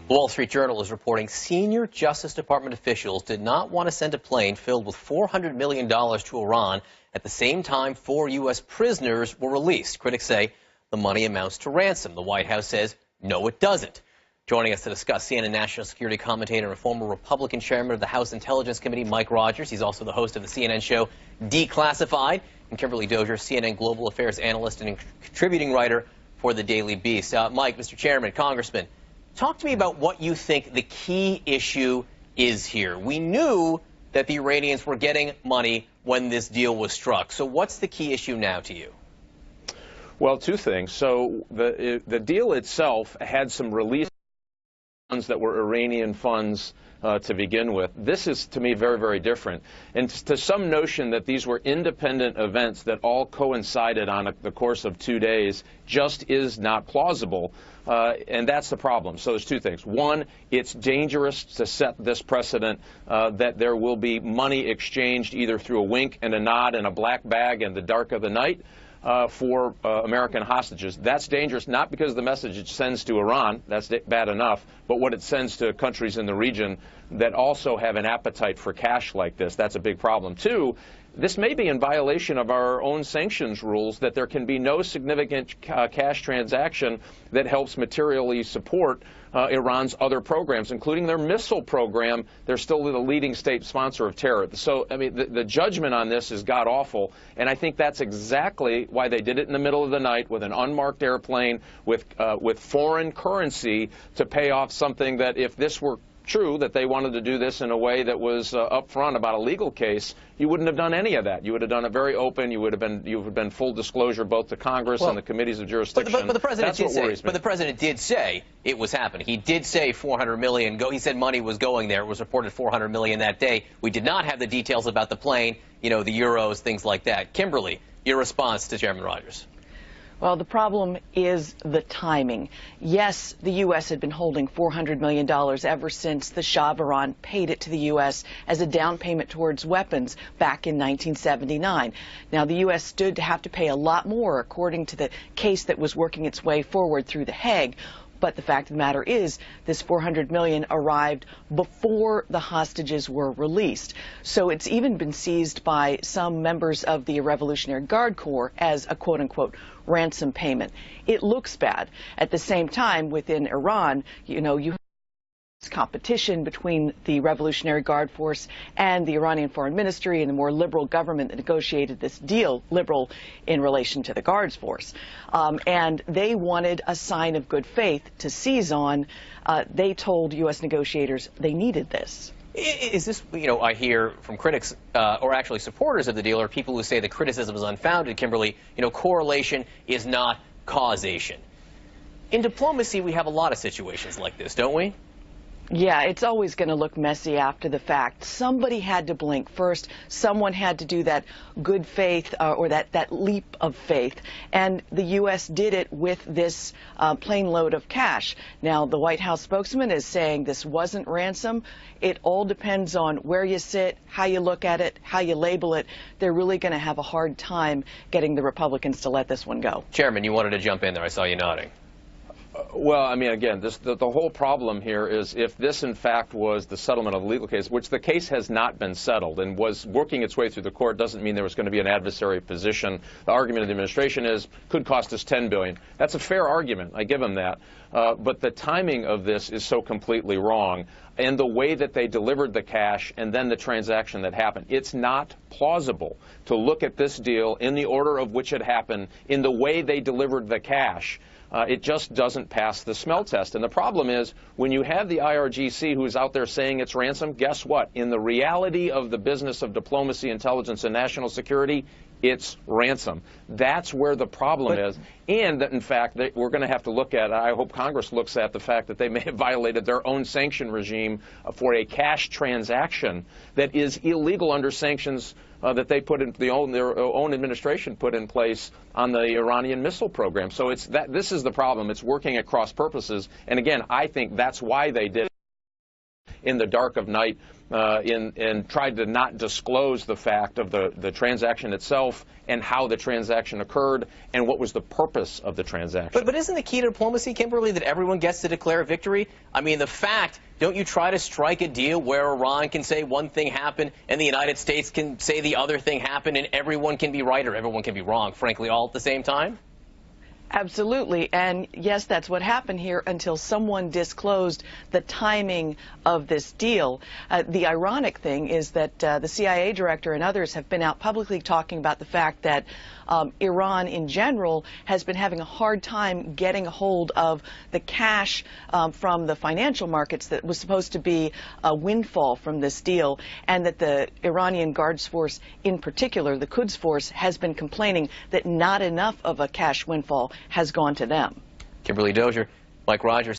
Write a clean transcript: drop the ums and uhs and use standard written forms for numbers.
The Wall Street Journal is reporting senior Justice Department officials did not want to send a plane filled with $400 million to Iran at the same time 4 U.S. prisoners were released. Critics say the money amounts to ransom. The White House says, no, it doesn't. Joining us to discuss, CNN national security commentator and former Republican chairman of the House Intelligence Committee, Mike Rogers. He's also the host of the CNN show Declassified. And Kimberly Dozier, CNN global affairs analyst and contributing writer for the Daily Beast. Mike, Mr. Chairman, Congressman, talk to me about what you think the key issue is here. We knew that the Iranians were getting money when this deal was struck. So what's the key issue now to you? Well, two things. So the deal itself had some release funds that were Iranian funds to begin with. This is, to me, very, very different. And to some notion that these were independent events that all coincided on the course of 2 days just is not plausible. And that's the problem. So there's two things. One, it's dangerous to set this precedent that there will be money exchanged either through a wink and a nod and a black bag in the dark of the night for American hostages. That's dangerous, not because of the message it sends to Iran, that's bad enough, but what it sends to countries in the region that also have an appetite for cash like this. That's a big problem. Two, this may be in violation of our own sanctions rules, that there can be no significant cash transaction that helps materially support Iran's other programs, including their missile program. They're still the leading state sponsor of terror. So, I mean, the judgment on this is god-awful, and I think that's exactly why they did it in the middle of the night with an unmarked airplane, with foreign currency to pay off something that, if this were true, that they wanted to do this in a way that was upfront about a legal case, you wouldn't have done any of that. You would have done it very open. You would have been full disclosure both to Congress and the committees of jurisdiction. But the president That's what worries me. But the president did say it was happening. He did say 400 million. He said money was going there. It was reported 400 million that day. We did not have the details about the plane, you know, the euros, things like that. Kimberly, your response to Chairman Rogers. Well, the problem is the timing. Yes, the U.S. had been holding $400 million ever since the Shah of Iran paid it to the U.S. as a down payment towards weapons back in 1979. Now, the U.S. stood to have to pay a lot more, according to the case that was working its way forward through The Hague. But the fact of the matter is, this $400 million arrived before the hostages were released. So it's even been seized by some members of the Revolutionary Guard Corps as a quote-unquote ransom payment. It looks bad. At the same time, within Iran, you know, you have competition between the Revolutionary Guard Force and the Iranian Foreign Ministry and the more liberal government that negotiated this deal, liberal in relation to the Guards Force. And they wanted a sign of good faith to seize on. They told U.S. negotiators they needed this. Is this, you know, I hear from critics or actually supporters of the deal, or people who say the criticism is unfounded, Kimberly, you know, correlation is not causation. In diplomacy, we have a lot of situations like this, don't we? Yeah, it's always going to look messy after the fact. Somebody had to blink first. Someone had to do that good faith or that leap of faith. And the U.S. did it with this plane load of cash. Now, the White House spokesman is saying this wasn't ransom. It all depends on where you sit, how you look at it, how you label it. They're really going to have a hard time getting the Republicans to let this one go. Chairman, you wanted to jump in there. I saw you nodding. Well, I mean, again, the whole problem here is if this, in fact, was the settlement of the legal case, which the case has not been settled and was working its way through the court, doesn't mean there was going to be an adversary position. The argument of the administration is could cost us $10 billion. That's a fair argument. I give them that. But the timing of this is so completely wrong. And the way that they delivered the cash and then the transaction that happened, it's not plausible to look at this deal in the order of which it happened, in the way they delivered the cash. It just doesn't pass the smell test. And the problem is, when you have the IRGC who is out there saying it's ransom, guess what? In the reality of the business of diplomacy, intelligence, and national security, it's ransom. That's where the problem is. And that, in fact, we're going to have to look at, I hope Congress looks at the fact that they may have violated their own sanction regime for a cash transaction that is illegal under sanctions that they put in, their own administration put in place on the Iranian missile program. So this is the problem. It's working at cross purposes. And again, I think that's why they did it. in the dark of night and tried to not disclose the fact of the transaction itself and how the transaction occurred and what was the purpose of the transaction. But isn't the key to diplomacy, Kimberly, that everyone gets to declare victory? I mean, the fact, don't you try to strike a deal where Iran can say one thing happened and the United States can say the other thing happened and everyone can be right or everyone can be wrong, frankly, all at the same time? Absolutely. And yes, that's what happened here until someone disclosed the timing of this deal. The ironic thing is that the CIA director and others have been out publicly talking about the fact that Iran in general has been having a hard time getting a hold of the cash from the financial markets that was supposed to be a windfall from this deal, and that the Iranian Guards Force in particular, the Quds Force, has been complaining that not enough of a cash windfall has gone to them. Kimberly Dozier, Mike Rogers.